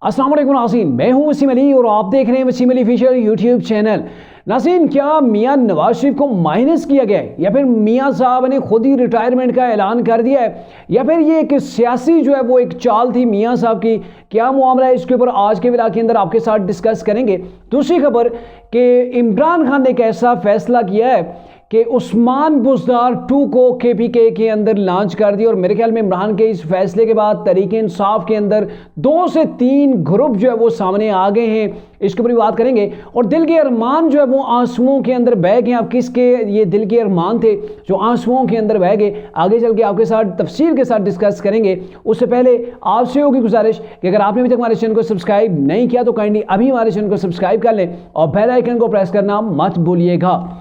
अस्सलाम वालेकुम नाज़रीन, मैं हूं वसीम अली और आप देख रहे हैं Wasim Ali official YouTube channel. नाज़रीन, क्या मियां नवाज शरीफ को माइनस किया गया है या फिर मियां साहब ने खुद ही रिटायरमेंट का ऐलान कर दिया है या फिर ये एक सियासी जो है वो एक चाल थी मियां साहब की? क्या मामला है, इसके ऊपर आज के व्लॉग के अंदर आपके साथ डिस्कस करेंगे। दूसरी खबर कि इमरान खान ने एक ऐसा फैसला किया है कि उस्मान बुज़दार 2 को KPK के अंदर लॉन्च कर दिया और मेरे ख्याल में इमरान के इस फैसले के बाद तरीके इंसाफ के अंदर 2 से 3 ग्रुप जो है वो सामने आ गए हैं। इसके ऊपर भी बात करेंगे और दिल के अरमान जो है वो आंसुओं के अंदर बह गए। अब किसके ये दिल के अरमान थे जो आंसुओं के अंदर बह गए, आगे चल के आपके साथ तफसील के साथ डिस्कस करेंगे। उससे पहले आपसे होगी गुजारिश कि अगर आपने अभी तक हमारे चैनल को सब्सक्राइब नहीं किया तो काइंडली अभी हमारे चैनल को सब्सक्राइब कर लें और बेल आइकन को प्रेस करना मत भूलिएगा।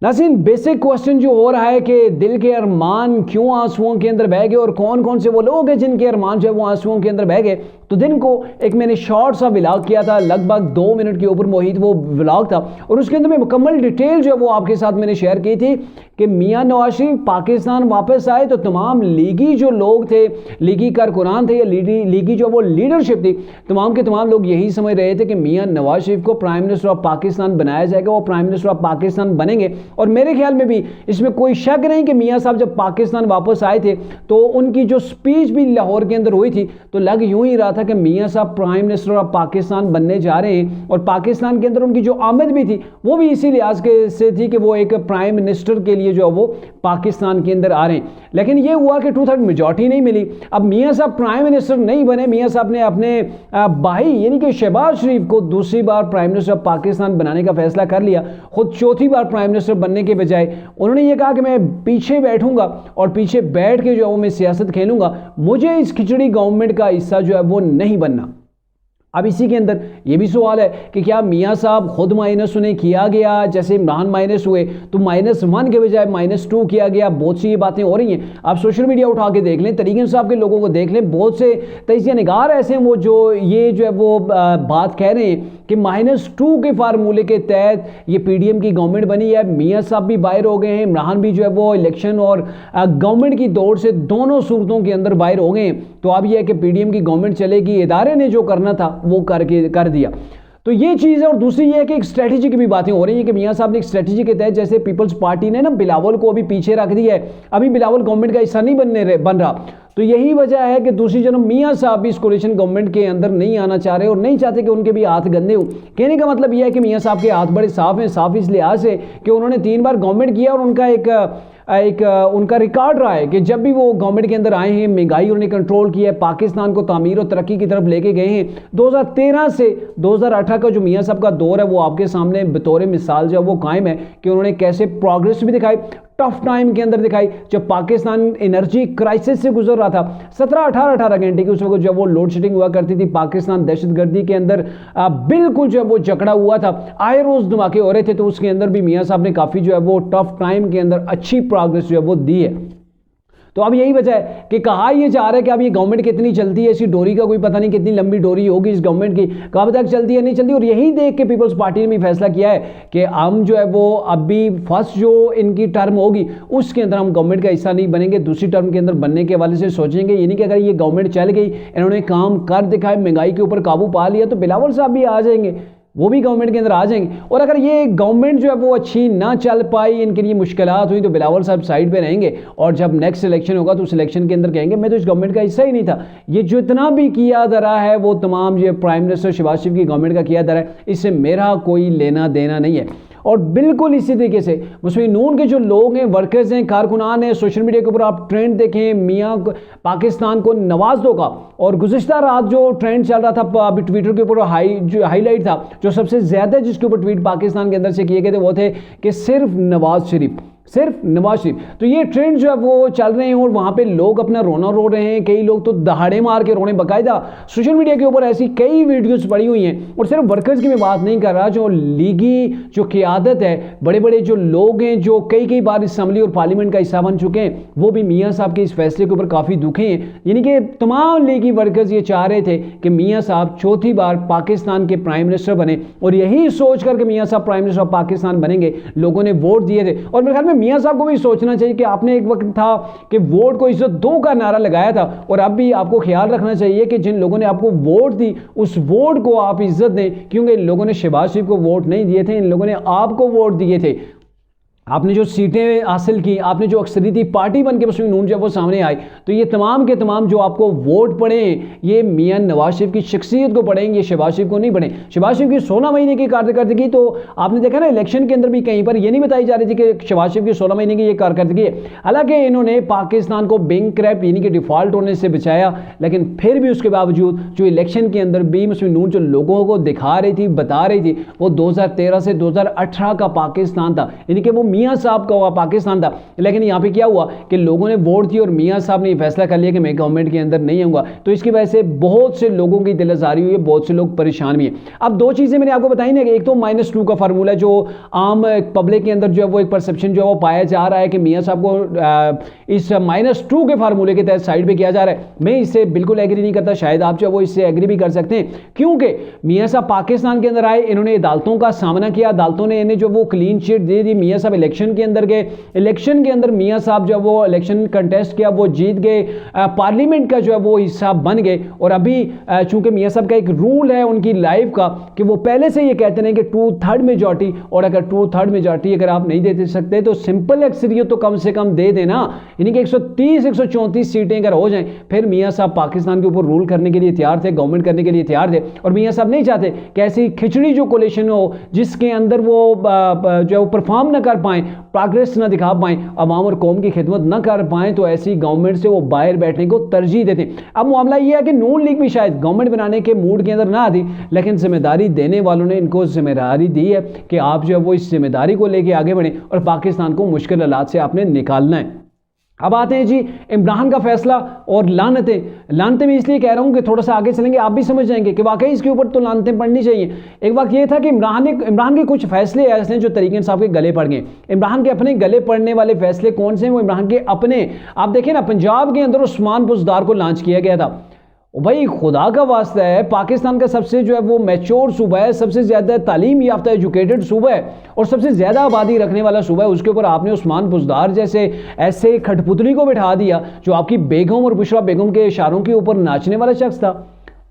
नाज़रीन, बेसिक क्वेश्चन जो हो रहा है कि दिल के अरमान क्यों आंसुओं के अंदर बह गए और कौन कौन से वो लोग हैं जिनके अरमान जो है वो आंसुओं के अंदर बह गए। तो दिन को एक मैंने शॉर्ट सा व्लॉग किया था, लगभग 2 मिनट के ऊपर मोहित वो व्लॉग था और उसके अंदर में मुकम्मल डिटेल जो है वो आपके साथ मैंने शेयर की थी कि मियां नवाज शरीफ पाकिस्तान वापस आए तो तमाम लीगी जो लोग थे, लीगी कारकुनान थे या लीगी जो वो लीडरशिप थी, तमाम के तमाम लोग यही समझ रहे थे कि मियां नवाज शरीफ को प्राइम मिनिस्टर ऑफ पाकिस्तान बनाया जाएगा, वो प्राइम मिनिस्टर ऑफ पाकिस्तान बनेंगे। और मेरे ख्याल में भी इसमें कोई शक नहीं कि मियां साहब जब पाकिस्तान वापस आए थे तो उनकी जो स्पीच भी लाहौर के अंदर हुई थी तो लग यूं ही रहा था कि मियां साहब प्राइम मिनिस्टर ऑफ पाकिस्तान बनने जा रहे हैं। और पाकिस्तान के अंदर उनकी जो आमद भी थी वो भी इसी लिहाज के से थी कि वो एक प्राइम मिनिस्टर के लिए जो है वो पाकिस्तान के अंदर आ रहे हैं। लेकिन ये हुआ कि 2/3 मेजॉरिटी नहीं मिली। अब मियां साहब प्राइम मिनिस्टर नहीं बने, मियां साहब ने अपने भाई यानी कि शहबाज शरीफ को दूसरी बार प्राइम मिनिस्टर ऑफ पाकिस्तान बनाने का फैसला कर लिया। खुद चौथी बार प्राइम मिनिस्टर बनने के बजाय उन्होंने ये कहा कि मैं पीछे बैठूंगा और पीछे बैठ के जो है वो मैं सियासत खेलूंगा, मुझे इस खिचड़ी गवर्नमेंट का हिस्सा जो है वो नहीं बनना। अब इसी के अंदर ये भी सवाल है कि क्या मियां साहब खुद माइनस उन्हें किया गया, जैसे इमरान माइनस हुए तो -1 के बजाय -2 किया गया। बहुत सी ये बातें हो रही हैं, आप सोशल मीडिया उठा के देख लें, तरीके इंसाफ के लोगों को देख लें, बहुत से तजिया निगार ऐसे हैं वो जो है वो बात कह रहे हैं कि -2 के फार्मूले के तहत ये PDM की गवर्नमेंट बनी है। मियां साहब भी बाहर हो गए हैं, इमरान भी जो है वो इलेक्शन और गवर्नमेंट की दौड़ से दोनों सूरतों के अंदर बाहर हो गए हैं। तो अब यह है कि PDM की गवर्नमेंट चलेगी, इदारे ने जो करना था वो कर दिया। तो ये चीज़ है। और दूसरी ये है कि एक स्ट्रेटजी की भी बातें हो रही है कि मियां साहब ने एक स्ट्रेटजी के तहत, जैसे पीपल्स पार्टी ने ना बिलावल को अभी पीछे रख दिया है, अभी बिलावल गवर्नमेंट का हिस्सा नहीं बन रहा। तो यही वजह है कि दूसरी जन्म मियां साहब भी इस कोalition गवर्नमेंट के अंदर नहीं आना चाह रहे और नहीं चाहते कि उनके भी हाथ गंदे हो। कहने का मतलब यह है कि मियां साहब के हाथ बड़े साफ हैं, साफ इस लिहाज से कि उन्होंने 3 बार गवर्नमेंट किया और उनका उनका रिकॉर्ड रहा है कि जब भी वो गवर्नमेंट के अंदर आए हैं महंगाई उन्होंने कंट्रोल किया है, पाकिस्तान को तामीर और तरक्की की तरफ लेके गए हैं। 2013 से 2018 का जो मियां साहब का दौर है वो आपके सामने बतौर मिसाल जो है वो कायम है कि उन्होंने कैसे प्रोग्रेस भी दिखाई, टफ टाइम के अंदर दिखाई। जब पाकिस्तान एनर्जी क्राइसिस से गुजर रहा था, 17-18 घंटे की उस वक्त जब वो लोड शेडिंग हुआ करती थी, पाकिस्तान दहशतगर्दी के अंदर बिल्कुल जो है वो जकड़ा हुआ था, आए रोज धमाके हो रहे थे, तो उसके अंदर भी मियां साहब ने काफ़ी जो है वो टफ टाइम के अंदर अच्छी प्रोग्रेस जो है वो दी है। तो अब यही वजह है कि कहा यह जा रहा है कि अब ये गवर्नमेंट कितनी चलती है, इसी डोरी का कोई पता नहीं, कितनी लंबी डोरी होगी इस गवर्नमेंट की, कब तक चलती है नहीं चलती। और यही देख के पीपल्स पार्टी ने भी फैसला किया है कि हम जो है वो अभी फर्स्ट जो इनकी टर्म होगी उसके अंदर हम गवर्नमेंट का हिस्सा नहीं बनेंगे, दूसरी टर्म के अंदर बनने के हवाले से सोचेंगे। यानी कि अगर ये गवर्नमेंट चल गई, इन्होंने काम कर दिखाए, महंगाई के ऊपर काबू पा लिया, तो बिलावल साहब भी आ जाएंगे, वो भी गवर्नमेंट के अंदर आ जाएंगे। और अगर ये गवर्नमेंट जो है वो अच्छी ना चल पाई, इनके लिए मुश्किलात हुई, तो बिलावल साहब साइड पे रहेंगे और जब नेक्स्ट इलेक्शन होगा तो उस इलेक्शन के अंदर कहेंगे मैं तो इस गवर्नमेंट का हिस्सा ही नहीं था, ये जितना भी किया धरा है वो तमाम जो प्राइम मिनिस्टर शहबाज शरीफ की गवर्नमेंट का किया धरा है, इससे मेरा कोई लेना देना नहीं है। और बिल्कुल इसी तरीके से मुस्लिम नून के जो लोग हैं, वर्कर्स हैं, कारकुनान हैं, सोशल मीडिया के ऊपर आप ट्रेंड देखें, मियां पाकिस्तान को नवाज दो का, और गुज़िश्ता रात जो ट्रेंड चल रहा था अभी ट्विटर के ऊपर हाईलाइट था, जो सबसे ज़्यादा जिसके ऊपर ट्वीट पाकिस्तान के अंदर से किए गए थे वो थे कि सिर्फ नवाज शरीफ। तो ये ट्रेंड जो है वो चल रहे हैं और वहाँ पे लोग अपना रोना रो रहे हैं, कई लोग तो दहाड़े मार के रोने, बाकायदा सोशल मीडिया के ऊपर ऐसी कई वीडियोस पड़ी हुई हैं। और सिर्फ वर्कर्स की मैं बात नहीं कर रहा, जो लीगी जो क़यादत है, बड़े बड़े जो लोग हैं जो कई बार असम्बली और पार्लियामेंट का हिस्सा बन चुके हैं, वो भी मियाँ साहब के इस फैसले के ऊपर काफ़ी दुखी हैं। यानी कि तमाम लीगी वर्कर्स ये चाह रहे थे कि मियाँ साहब चौथी बार पाकिस्तान के प्राइम मिनिस्टर बने, और यही सोच कर के मियाँ साहब प्राइम मिनिस्टर ऑफ पाकिस्तान बनेंगे लोगों ने वोट दिए थे। और मेरे ख्याल में मियाँ साहब को भी सोचना चाहिए कि आपने एक वक्त था कि वोट को इज्जत दो का नारा लगाया था, और अब भी आपको ख्याल रखना चाहिए कि जिन लोगों ने आपको वोट दी उस वोट को आप इज्जत दें, क्योंकि इन लोगों ने शहबाज शरीफ को वोट नहीं दिए थे, इन लोगों ने आपको वोट दिए थे। आपने जो सीटें हासिल की, आपने जो अक्सरियती पार्टी बन के मुस्लिम नून जब वो सामने आई, तो ये तमाम के तमाम जो आपको वोट पड़े ये मियां नवाज शरीफ की शख्सियत को पड़ेंगे, शहबाज शरीफ को नहीं पड़े। शहबाज शरीफ की 16 महीने की कारकर्दगी तो आपने देखा ना, इलेक्शन के अंदर भी कहीं पर ये नहीं बताई जा रही थी कि शहबाज शरीफ की 16 महीने की ये कारकर्दगी है। हालांकि इन्होंने पाकिस्तान को बैंकक्रप्ट यानी कि डिफॉल्ट होने से बचाया, लेकिन फिर भी उसके बावजूद जो इलेक्शन के अंदर भी मुस्लिम नून जो लोगों को दिखा रही थी, बता रही थी, वो 2013 से 2018 का पाकिस्तान था, यानी कि वो मियाँ साहब का हुआ पाकिस्तान था। लेकिन यहाँ पे क्या हुआ कि लोगों ने वोट दिया और मियाँ साहब ने फैसला कर लिया कि मैं गवर्नमेंट के अंदर नहीं आऊँगा, तो इसकी वजह से बहुत से लोगों की दिल आजारी हुई है, बहुत से लोग परेशान भी हैं। अब दो चीज़ें मैंने आपको बताई ना, एक तो -2 का फार्मूला जो आम पब्लिक के अंदर जो है वो एक परसेप्शन जो है वो पाया जा रहा है कि मियाँ साहब को इस -2 के फार्मूले के तहत साइड पे किया जा रहा है। मैं इससे बिल्कुल एग्री नहीं करता, शायद आप जो है वो इससे एग्री भी कर सकते हैं, क्योंकि मियाँ साहब पाकिस्तान के अंदर आए, इन्होंने अदालतों का सामना किया, अदालतों ने इन्हें जो वो क्लीन चिट दे दी। मियाँ साहब इलेक्शन के अंदर गए, इलेक्शन के अंदर मियाँ साहब जो वो इलेक्शन कंटेस्ट किया, वो जीत गए, पार्लियामेंट का जो है वो हिस्सा बन गए। और अभी चूंकि मियाँ साहब का एक रूल है उनकी लाइफ का कि वो पहले से ये कहते हैं कि 2/3 मेजॉरिटी, और अगर 2/3 मेजॉरिटी अगर आप नहीं दे सकते तो सिंपल अक्सरियत तो कम से कम दे देना, यानी कि 130-134 सीटें अगर हो जाएं, फिर मियाँ साहब पाकिस्तान के ऊपर रूल करने के लिए तैयार थे, गवर्नमेंट करने के लिए तैयार थे। और मियाँ साहब नहीं चाहते कि ऐसी खिचड़ी जो कोलिशन हो जिसके अंदर वो जो परफॉर्म ना कर पाएं, प्रोग्रेस ना दिखा पाएं, अवाम और कौम की खिदमत ना कर पाएं, तो ऐसी गवर्नमेंट से वो बाहर बैठने को तरजीह देते हैं। अब मामला ये है कि नून लीग भी शायद गवर्नमेंट बनाने के मूड के अंदर ना आती, लेकिन जिम्मेदारी देने वालों ने इनको जिम्मेदारी दी है कि आप जो है वो इस जिम्मेदारी को लेके आगे बढ़ें और पाकिस्तान को मुश्किल हालात से आपने निकालना है। अब आते हैं जी इमरान का फैसला और लानतें मैं इसलिए कह रहा हूं कि थोड़ा सा आगे चलेंगे आप भी समझ जाएंगे कि वाकई इसके ऊपर तो लानतें पड़नी चाहिए। एक वक्त ये था कि इमरान के कुछ फैसले ऐसे हैं जो तरीके इंसाफ के गले पड़ गए। इमरान के अपने गले पड़ने वाले फैसले कौन से हैं? वो इमरान के अपने, आप देखें ना, पंजाब के अंदर उस्मान बुज़दार को लॉन्च किया गया था। भाई खुदा का वास्ता है, पाकिस्तान का सबसे जो है वो मैच्योर सूबा है, सबसे ज़्यादा तालीम याफ्ता एजुकेटेड सूबा है और सबसे ज़्यादा आबादी रखने वाला सूबा है, उसके ऊपर आपने उस्मान बुज़दार जैसे ऐसे खटपुतली को बिठा दिया जो आपकी बेगम और बुशरा बेगम के इशारों के ऊपर नाचने वाला शख्स था।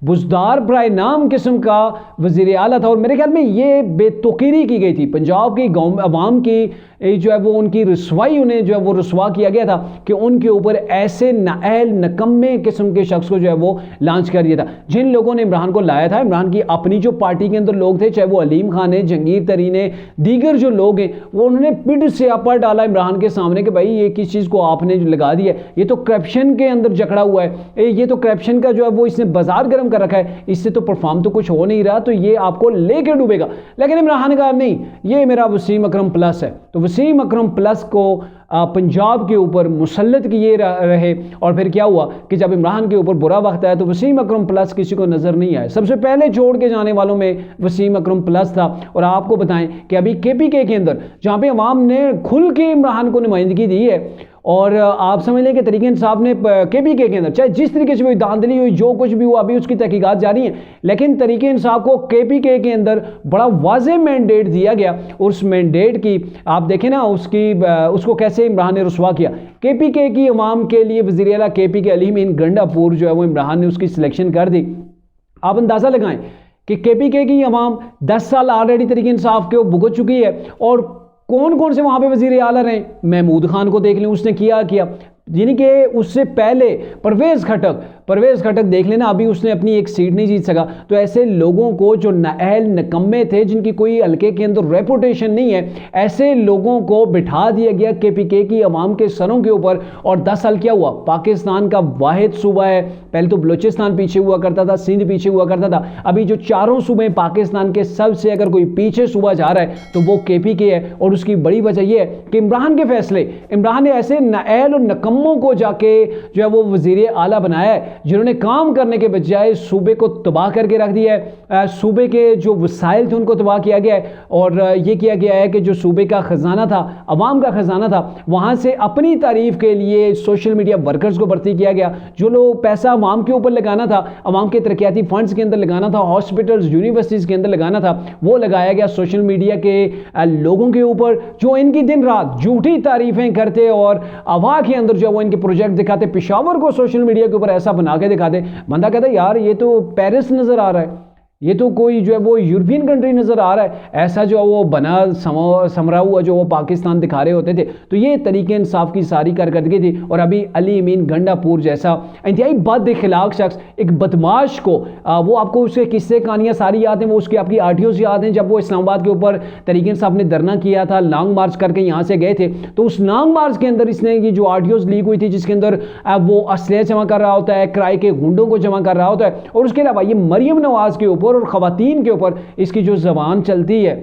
बुज़दार बराए नाम किस्म का वज़ीर आला था और मेरे ख्याल में ये बेतुकीरी की गई थी। पंजाब की अवाम की जो है वो उनकी रसवाई, उन्हें जो है वो रसवा किया गया था कि उनके ऊपर ऐसे नाअहल नकम्मे किस्म के शख्स को जो है वो लॉन्च कर दिया था। जिन लोगों ने इमरान को लाया था, इमरान की अपनी जो पार्टी के अंदर लोग थे, चाहे वो अलीम खान है, जंगीर तरीन है, दीगर जो लोग हैं, वो उन्होंने पिट से अपड़ डाला इमरान के सामने कि भाई ये किस चीज़ को आपने लगा दिया, ये तो करप्शन के अंदर जकड़ा हुआ है, ये तो करप्शन का जो है वो इसने बाजार गर्म कर रखा है, इससे तो परफॉर्म तो कुछ हो नहीं रहा, तो ये आपको लेके डूबेगा। लेकिन इमरान खान नहीं, ये मेरा वसीम अकरम प्लस है, तो वसीम अकरम प्लस को पंजाब के ऊपर मुसल्लत किए रहे। और फिर क्या हुआ कि जब इमरान के ऊपर बुरा वक्त आया तो वसीम अकरम प्लस किसी को नज़र नहीं आया। सबसे पहले छोड़ के जाने वालों में वसीम अकरम प्लस था। और आपको बताएं कि अभी KPK के अंदर जहाँ पे अवाम ने खुल के इमरान को नुमाइंदगी दी है और आप समझ लें कि तरीके इंसाफ ने KPK के अंदर चाहे जिस तरीके से भी धांधली हुई, जो कुछ भी हुआ, अभी उसकी तहकीकात जारी है, लेकिन तरीके इंसाफ को KPK के अंदर बड़ा वाज़ेह मैंडेट दिया गया। उस मैंडेट की आप देखें ना, उसको कैसे इमरान ने रुसवा किया। KPK की अवाम के लिए वज़ीर आला KPK अलीम इन गंडापुर जो है वो इमरान ने उसकी सिलेक्शन कर दी। आप अंदाज़ा लगाएं कि KPK की अवाम 10 साल ऑलरेडी तरीके इंसाफ के भुगत चुकी है। और कौन कौन से वहाँ पे वज़ीर आला रहे? महमूद खान को देख लें, उसने किया यानी कि उससे पहले परवेज़ खटक देख लेना, अभी उसने अपनी एक सीट नहीं जीत सका। तो ऐसे लोगों को जो नाअहल नकम्मे थे, जिनकी कोई हल्के के अंदर रेपुटेशन नहीं है, ऐसे लोगों को बिठा दिया गया KPK की अवाम के सरों के ऊपर। और 10 साल क्या हुआ? पाकिस्तान का वाहिद सूबा है, पहले तो बलूचिस्तान पीछे हुआ करता था, सिंध पीछे हुआ करता था, अभी जो चारों सूबे पाकिस्तान के सबसे अगर कोई पीछे सूबा जा रहा है तो वो KPK है। और उसकी बड़ी वजह यह है कि इमरान के फैसले, इमरान ने ऐसे नाअहल और नकम्मे निकम्मों को जाके जो है वो वजीर आला बनाया है, जिन्होंने काम करने के बजाय सूबे को तबाह करके रख दिया है। सूबे के जो वसाइल थे उनको तबाह किया गया है और ये किया गया है कि जो सूबे का ख़जाना था, अवाम का ख़जाना था, वहाँ से अपनी तारीफ़ के लिए सोशल मीडिया वर्कर्स को भर्ती किया गया। जो लोग पैसा अवाम के ऊपर लगाना था, अवाम के तरक्याती फंड्स के अंदर लगाना था, हॉस्पिटल्स यूनिवर्सिटीज़ के अंदर लगाना था, वो लगाया गया सोशल मीडिया के लोगों के ऊपर, जो इनकी दिन रात झूठी तारीफ़ें करते और अवा के अंदर जो वो इनके प्रोजेक्ट दिखाते। पेशावर को सोशल मीडिया के ऊपर ऐसा बना के दिखाते, बंदा कहता है यार ये तो पेरिस नज़र आ रहा है, ये तो कोई जो है वो यूरोपियन कंट्री नज़र आ रहा है। ऐसा जो वो बना समरा हुआ जो वो पाकिस्तान दिखा रहे होते थे। तो ये तरीके इंसाफ की सारी कारकर्दगी थी। और अभी अली अमीन गंडापुर जैसा इंतहाई बद अखलाक शख्स, एक बदमाश को वो आपको उसके किस्से कहानियाँ सारी याद हैं, वो उसकी आपकी आडियोज़ याद हैं। जब वो इस्लामाबाद के ऊपर तरीके इंसाफ ने धरना किया था, लॉन्ग मार्च करके यहाँ से गए थे, तो उस लॉन्ग मार्च के अंदर इसने ये जो ऑडियोज़ लीक हुई थी, जिसके अंदर वो असलहे जमा कर रहा होता है, किराए के गुंडों को जमा कर रहा होता है, और उसके अलावा ये मरियम नवाज़ के ऊपर और ख़वातीन के ऊपर इसकी जो ज़बान चलती है,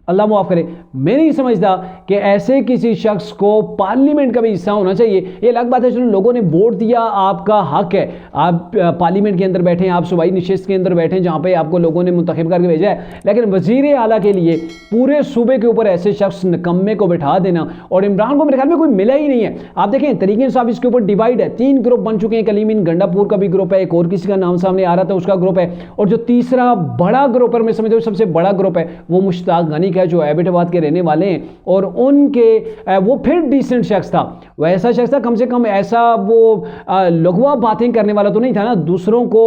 अल्लाह माफ़ करे, मैं नहीं समझता कि ऐसे किसी शख्स को पार्लियामेंट का भी हिस्सा होना चाहिए। ये अलग बात है, चलो लोगों ने वोट दिया, आपका हक है, आप पार्लियामेंट के अंदर बैठे हैं, आप सूबाई नशिस्त के अंदर बैठे हैं जहाँ पे आपको लोगों ने मुंतखब करके भेजा है। लेकिन वज़ीर आला के लिए पूरे सूबे के ऊपर ऐसे शख्स निकम्मे को बिठा देना, और इमरान को मेरे ख्याल में कोई मिला ही नहीं है। आप देखें तरीके इंसाफ इसके ऊपर डिवाइड है, 3 ग्रुप बन चुके हैं। अली अमीन गंडापुर का भी ग्रुप है, एक और किसी का नाम सामने आ रहा था उसका ग्रुप है, और जो तीसरा बड़ा ग्रुप है, मैं समझता हूँ सबसे बड़ा ग्रुप है, वो मुश्ताक गनी का है, जो एबटाबाद के रहने वाले हैं। और उनके वो फिर डिसेंट शख्स था, वो ऐसा शख्स था, कम से कम ऐसा वो लघुआ बातें करने वाला तो नहीं था ना, दूसरों को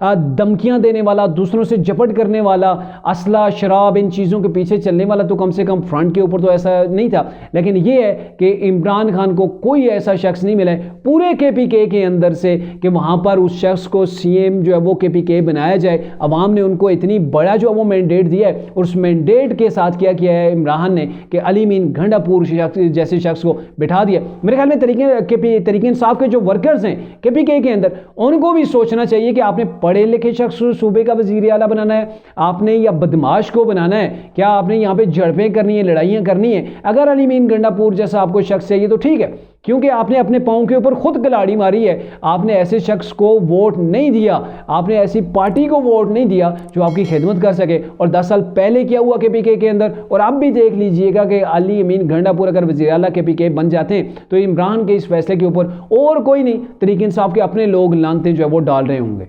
धमकियां देने वाला, दूसरों से झपट करने वाला, असला शराब इन चीज़ों के पीछे चलने वाला तो कम से कम फ्रंट के ऊपर तो ऐसा नहीं था। लेकिन ये है कि इमरान खान को कोई ऐसा शख्स नहीं मिला है पूरे KPK के अंदर से कि वहाँ पर उस शख्स को CM जो है वो KPK बनाया जाए। अवाम ने उनको इतनी बड़ा जो है वो मैंडेट दिया है, और उस मैंडेट के साथ क्या किया है इमरान ने कि अली अमीन गंडापुर जैसे शख्स को बिठा दिया। मेरे ख्याल में तरीके इंसाफ के जो वर्कर्स हैं KPK के अंदर, उनको भी सोचना चाहिए कि आपने पढ़े लिखे शख्स सूबे का वजीर आला बनाना है आपने, या बदमाश को बनाना है, क्या आपने यहाँ पे झड़पें करनी है, लड़ाइयाँ करनी है। अगर अली अमीन गंडापुर जैसा आपको शख्स चाहिए तो ठीक है, क्योंकि आपने अपने पाँव के ऊपर खुद कलाड़ी मारी है। आपने ऐसे शख्स को वोट नहीं दिया, आपने ऐसी पार्टी को वोट नहीं दिया जो आपकी खिदमत कर सके। और 10 साल पहले क्या हुआ KPK के अंदर, और अब भी देख लीजिएगा कि अली अमीन गंडापुर अगर वज़ीर आला KPK बन जाते हैं तो इमरान के इस फैसले के ऊपर और कोई नहीं, तरीके इंसाफ के अपने लोग लानते जो है वो डाल रहे होंगे।